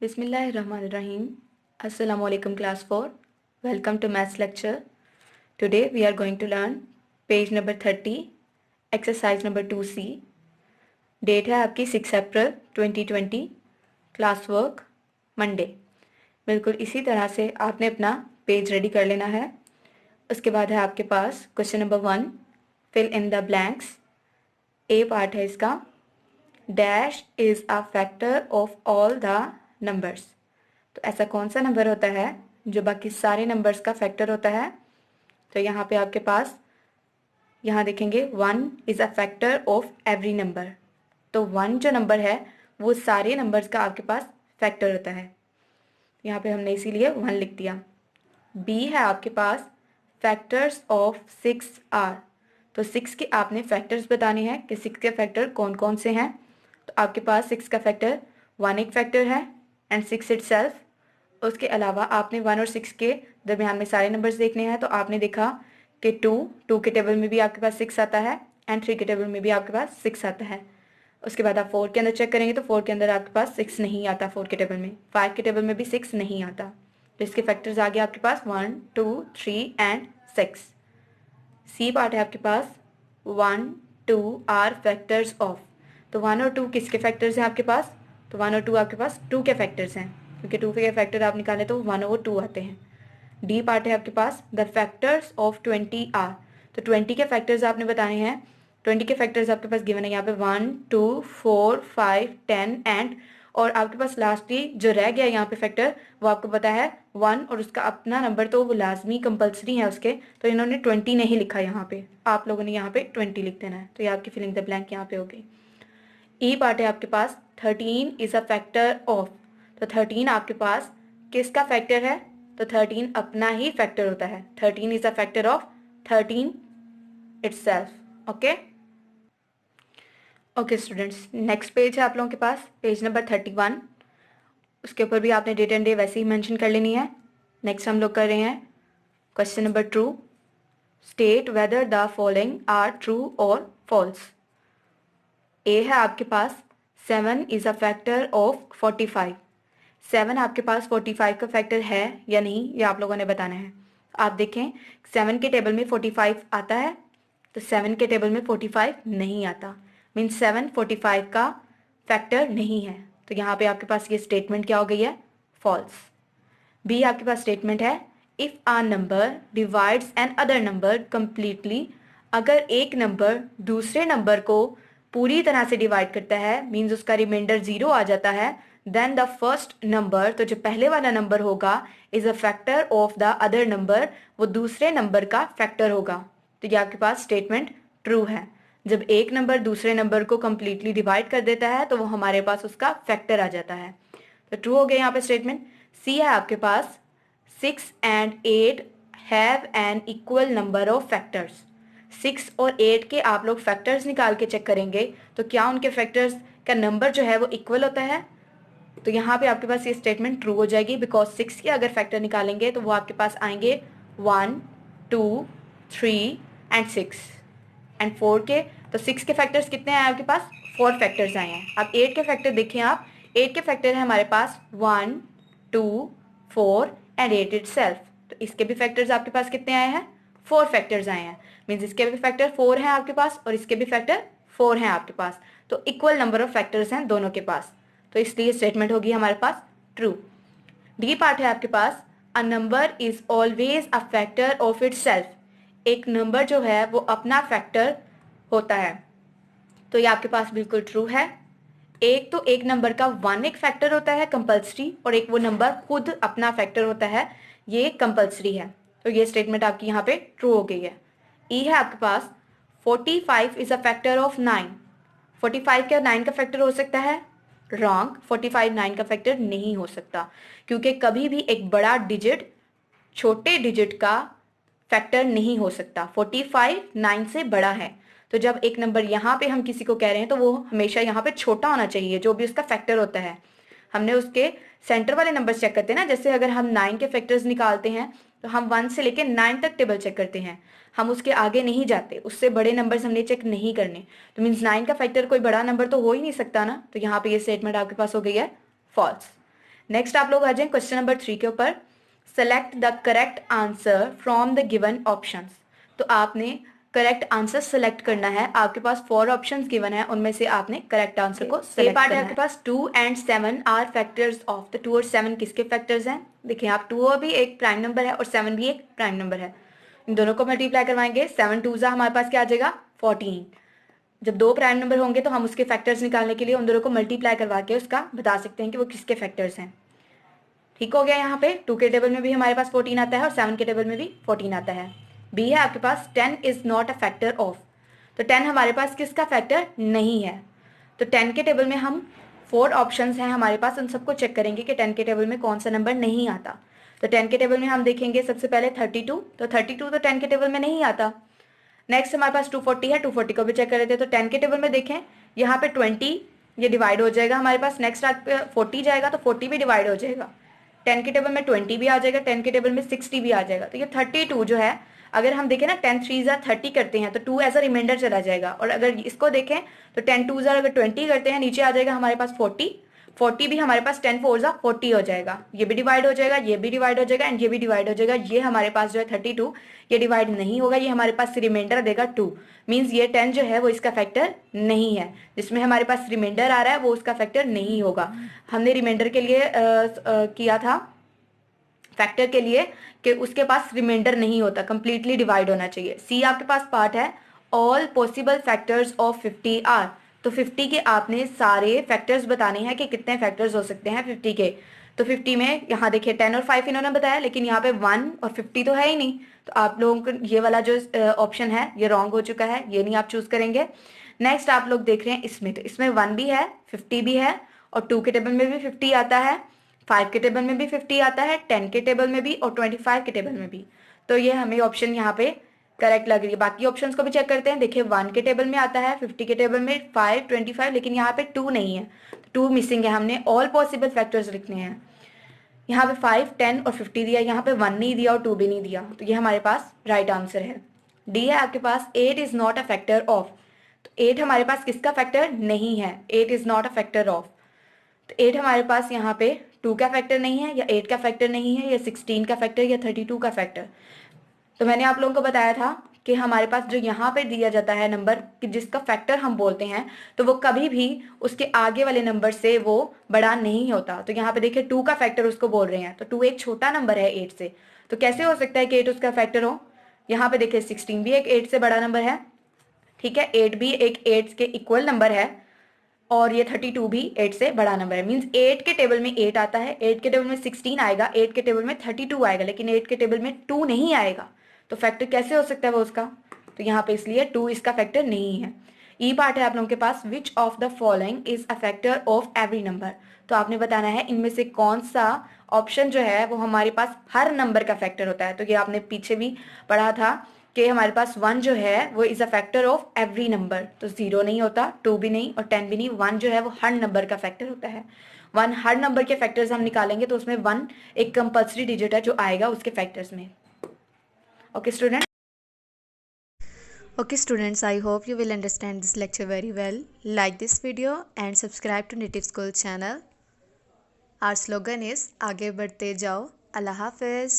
Bismillahirrahmanirrahim. Assalamu alaikum class 4. Welcome to maths lecture. Today we are going to learn page number 30, exercise number 2C. Date है आपकी 6 अप्रैल 2020. Class work Monday. बिल्कुल इसी तरह से आपने अपना पेज रेडी कर लेना है. उसके बाद है आपके पास question number 1, fill in the blanks. A part है इसका. Dash is a factor of all the numbers. तो ऐसा कौन सा नंबर होता है जो बाकी सारे नंबर्स का फैक्टर होता है? तो यहाँ पे आपके पास यहाँ देखेंगे 1 is a factor of every number. तो 1 जो नंबर है वो सारे नंबर्स का आपके पास फैक्टर होता है. यहाँ पे हमने इसीलिए 1 लिख दिया. बी है आपके पास फैक्टर्स ऑफ 6 आर. तो 6 के आपने फैक्टर्स बताने हैं कि 6 के फैक्टर कौन कौन से हैं. तो आपके पास 6 का फैक्टर 1 एक फैक्टर है एंड 6 इटसेल्फ. उसके अलावा आपने 1 और 6 के दरमियान में सारे नंबर्स देखने हैं. तो आपने देखा कि 2 के टेबल में भी आपके पास 6 आता है एंड 3 के टेबल में भी आपके पास 6 आता है. उसके बाद आप 4 के अंदर चेक करेंगे तो 4 के अंदर आपके पास 6 नहीं आता. 4 के टेबल में 5 के टेबल में भी 6 नहीं आता. तो इसके फैक्टर्स आ गए आपके पास 1, 2, 3 एंड 6. सी पार्ट है आपके पास 1, 2 आर फैक्टर्स ऑफ. तो 1 और 2 किसके फैक्टर्स हैं आपके पास? तो 1 और 2 आपके पास 2 के फैक्टर्स हैं, क्योंकि 2 के फैक्टर आप निकालें तो 1 और 2 आते हैं. डी पार्ट है आपके पास द फैक्टर्स ऑफ 20 आर. तो 20 के फैक्टर्स आपने बताने हैं. 20 के फैक्टर्स आपके पास गिवन है यहाँ पे 1, 2, 4, 5, 10 एंड और आपके पास लास्टली जो रह गया यहाँ पे फैक्टर वो आपको पता है 1 और उसका अपना नंबर तो वो लाजमी कंपलसरी है उसके. तो इन्होंने 20 नहीं लिखा यहाँ पे, आप लोगों ने यहाँ पे 20 लिख देना है. तो ये आपकी फिलिंग द ब्लैंक यहाँ पे हो गई. ई पार्ट है आपके पास 13 इज अ फैक्टर ऑफ. तो 13 आपके पास किसका फैक्टर है? तो 13 अपना ही फैक्टर होता है. 13 is a factor of 13 itself. Okay okay students, next page है आप लोगों के पास पेज नंबर 31. उसके ऊपर भी आपने डेट एंड डे वैसे ही मेंशन कर लेनी है. नेक्स्ट हम लोग कर रहे हैं question number 2. State whether the following are true और फॉल्स. ए है आपके पास 7 इज अ फैक्टर ऑफ 45. 7 आपके पास 45 का फैक्टर है या नहीं ये आप लोगों ने बताना है. आप देखें 7 के टेबल में 45 आता है, तो 7 के टेबल में 45 नहीं आता. मीन्स 7 45 का फैक्टर नहीं है. तो यहाँ पे आपके पास ये स्टेटमेंट क्या हो गई है? फॉल्स. बी आपके पास स्टेटमेंट है if a number divides another number completely. अगर एक नंबर दूसरे नंबर को पूरी तरह से डिवाइड करता है, मीन्स उसका रिमाइंडर 0 आ जाता है, देन द फर्स्ट नंबर, तो जो पहले वाला नंबर होगा, is a factor of the other number, वो दूसरे नंबर का फैक्टर होगा. तो ये आपके पास स्टेटमेंट ट्रू है. जब एक नंबर दूसरे नंबर को कंप्लीटली डिवाइड कर देता है तो वो हमारे पास उसका फैक्टर आ जाता है. तो ट्रू हो गया यहाँ पे स्टेटमेंट. सी है आपके पास 6 and 8 have an equal number of factors. 6 और 8 के आप लोग फैक्टर्स निकाल के चेक करेंगे तो क्या उनके फैक्टर्स का नंबर जो है वो इक्वल होता है? तो यहाँ पे आपके पास ये स्टेटमेंट ट्रू हो जाएगी, बिकॉज 6 के अगर फैक्टर निकालेंगे तो वो आपके पास आएंगे 1, 2, 3 एंड 6 एंड 4 के. तो 6 के फैक्टर्स कितने आए आपके पास? 4 फैक्टर्स आए हैं. अब 8 के फैक्टर देखें आप. 8 के फैक्टर है हमारे पास 1, 2, 4 एंड 8 इटसेल्फ. तो इसके भी फैक्टर्स आपके पास कितने आए हैं? 4 फैक्टर्स आए हैं. मीन्स इसके भी फैक्टर 4 हैं आपके पास और इसके भी फैक्टर 4 हैं आपके पास. तो इक्वल नंबर ऑफ फैक्टर्स हैं दोनों के पास. तो इसलिए स्टेटमेंट होगी हमारे पास ट्रू. डी पार्ट है आपके पास a number is always a factor of itself. एक नंबर जो है वो अपना फैक्टर होता है. तो ये आपके पास बिल्कुल ट्रू है. एक नंबर का 1 एक फैक्टर होता है कंपल्सरी, और एक वो नंबर खुद अपना फैक्टर होता है, ये कंपल्सरी है. तो ये स्टेटमेंट आपकी यहाँ पे ट्रू हो गई है. ई है आपके पास 45 इज अ फैक्टर ऑफ 9. 45 क्या 9 का फैक्टर हो सकता है? रॉन्ग. 45 9 का फैक्टर नहीं हो सकता, क्योंकि कभी भी एक बड़ा डिजिट छोटे डिजिट का फैक्टर नहीं हो सकता. 45 9 से बड़ा है. तो जब एक नंबर यहाँ पे हम किसी को कह रहे हैं तो वो हमेशा यहाँ पे छोटा होना चाहिए जो भी उसका फैक्टर होता है. हमने उसके सेंटर वाले नंबर चेक करते हैं ना. जैसे अगर हम 9 के फैक्टर्स निकालते हैं तो हम 1 से लेके 9 तक टेबल चेक करते हैं. हम उसके आगे नहीं जाते, उससे बड़े नंबर्स हमने चेक नहीं करने. तो मीन्स 9 का फैक्टर कोई बड़ा नंबर तो हो ही नहीं सकता ना. तो यहाँ पे ये स्टेटमेंट आपके पास हो गई है फॉल्स. नेक्स्ट आप लोग आ जाएं क्वेश्चन नंबर 3 के ऊपर, select the correct answer from the given options. तो आपने करेक्ट आंसर सेलेक्ट करना है, आपके पास 4 ऑप्शंस गिवन है, उनमें से आपने करेक्ट आंसर को सेलेक्ट करना है। आपके पास 2 and 7 are factors of the 2 और 7 किसके फैक्टर्स हैं? देखिए आप 2 भी एक प्राइम नंबर है और 7 भी एक प्राइम नंबर है, इन दोनों को मल्टीप्लाई करवाएंगे, 7 2 हमारे पास क्या आ जाएगा 14। जब 2 प्राइम नंबर होंगे तो हम उसके फैक्टर्स निकालने के लिए उन दोनों को मल्टीप्लाई करवा के उसका बता सकते हैं कि वो किसके फैक्टर्स हैं। ठीक हो गया। यहाँ पे 2 के टेबल में भी हमारे पास 14 आता है और 7 के टेबल में भी 14 आता है। बी है आपके पास 10 is not a factor of. तो 10 हमारे पास किसका फैक्टर नहीं है। तो 10 के टेबल में हम 4 ऑप्शंस हैं हमारे पास, उन सबको चेक करेंगे कि 10 के टेबल में कौन सा नंबर नहीं आता। तो 10 के टेबल में हम देखेंगे सबसे पहले 32, तो 32 तो 10 के टेबल में नहीं आता। नेक्स्ट हमारे पास 240 है, 240 को भी चेक कर लेते हैं। तो 10 के टेबल में देखें यहाँ पे 20 ये डिवाइड हो जाएगा हमारे पास। नेक्स्ट आप पे 40 जाएगा तो 40 भी डिवाइड हो जाएगा। 10 के टेबल में 20 भी आ जाएगा, 10 के टेबल में 60 भी आ जाएगा। तो ये 32 जो है, अगर हम देखें ना 10 3 30 करते हैं तो 2 एज अ रिमाइंडर चला जाएगा। और अगर इसको देखें तो 10 2 अगर 20 करते हैं नीचे आ जाएगा हमारे पास 40, 40 भी हमारे पास 10 4 40 हो जाएगा। ये भी डिवाइड हो जाएगा, ये भी डिवाइड हो जाएगा एंड ये भी डिवाइड हो जाएगा। ये हमारे पास जो है 32 ये डिवाइड नहीं होगा, ये हमारे पास रिमाइंडर देगा 2। मीन्स ये 10 जो है वो इसका फैक्टर नहीं है, जिसमें हमारे पास रिमाइंडर आ रहा है वो उसका फैक्टर नहीं होगा। हमने रिमाइंडर के लिए किया था फैक्टर के लिए कि उसके पास रिमाइंडर नहीं होता, कंप्लीटली डिवाइड होना चाहिए। सी आपके पास पार्ट है all possible factors of 50 are. तो 50 के आपने सारे फैक्टर्स बताने हैं कि कितने फैक्टर्स हो सकते हैं 50 के। तो 50 में यहाँ देखिए 10 और 5 इन्होंने बताया, लेकिन यहाँ पे 1 और 50 तो है ही नहीं। तो आप लोगों को ये वाला जो ऑप्शन है ये रॉन्ग हो चुका है, ये नहीं आप चूज करेंगे। नेक्स्ट आप लोग देख रहे हैं इसमें, तो इसमें 1 भी है 50 भी है और 2 के टेबल में भी 50 आता है, 5 के टेबल में भी 50 आता है, 10 के टेबल में भी और 25 के टेबल में भी। तो ये हमें ऑप्शन यहाँ पे करेक्ट लग रही है। बाकी ऑप्शंस को भी चेक करते हैं। देखिए 1 के टेबल में आता है, 50 के टेबल में 5 25, लेकिन यहाँ पे 2 नहीं है, तो 2 मिसिंग है। हमने ऑल पॉसिबल फैक्टर्स लिखने हैं। यहाँ पे 5 10 और 50 दिया, यहाँ पे 1 नहीं दिया और 2 भी नहीं दिया, तो ये हमारे पास राइट आंसर है। डी है आपके पास 8 is not a factor of. तो 8 हमारे पास किसका फैक्टर नहीं है, 8 is not a factor of. तो 8 हमारे पास यहाँ पे 2 का फैक्टर नहीं है, या 8 का फैक्टर नहीं है, या 16 का फैक्टर, या 32 का फैक्टर। तो मैंने आप लोगों को बताया था कि हमारे पास जो यहाँ पे दिया जाता है नंबर कि जिसका फैक्टर हम बोलते हैं, तो वो कभी भी उसके आगे वाले नंबर से वो बड़ा नहीं होता। तो यहाँ पे देखिए 2 का फैक्टर उसको बोल रहे हैं, तो 2 एक छोटा नंबर है 8 से, तो कैसे हो सकता है कि 8 उसका फैक्टर हो। यहाँ पे देखिए 16 भी एक 8 से बड़ा नंबर है, ठीक है, 8 भी एक 8 के इक्वल नंबर है, और ये 32 भी 8 से बड़ा नंबर है। मींस 8 के टेबल में 8 आता है, 8 के टेबल में 16 आएगा, 8 के टेबल में 32 आएगा, लेकिन 8 के टेबल में 2 नहीं आएगा। तो फैक्टर कैसे हो सकता है वो उसका, तो यहाँ पे इसलिए 2 इसका फैक्टर नहीं है। ई पार्ट है आप लोगों के पास, which of the following is a factor of every number. तो आपने बताना है इनमें से कौन सा ऑप्शन जो है वो हमारे पास हर नंबर का फैक्टर होता है। तो ये आपने पीछे भी पढ़ा था कि हमारे पास 1 जो है वो is a factor of every number. तो 0 नहीं होता, 2 भी नहीं और 10 भी नहीं, 1 जो है वो हर नंबर का फैक्टर होता है। 1 हर नंबर के फैक्टर्स हम निकालेंगे तो उसमें 1 एक कंपल्सरी डिजिट है जो आएगा उसके फैक्टर्स में। Okay student, Okay students, I hope you will understand this lecture very well. Like this video and subscribe to Native School channel. Our slogan is आगे बढ़ते जाओ। अल्लाह हाफिज।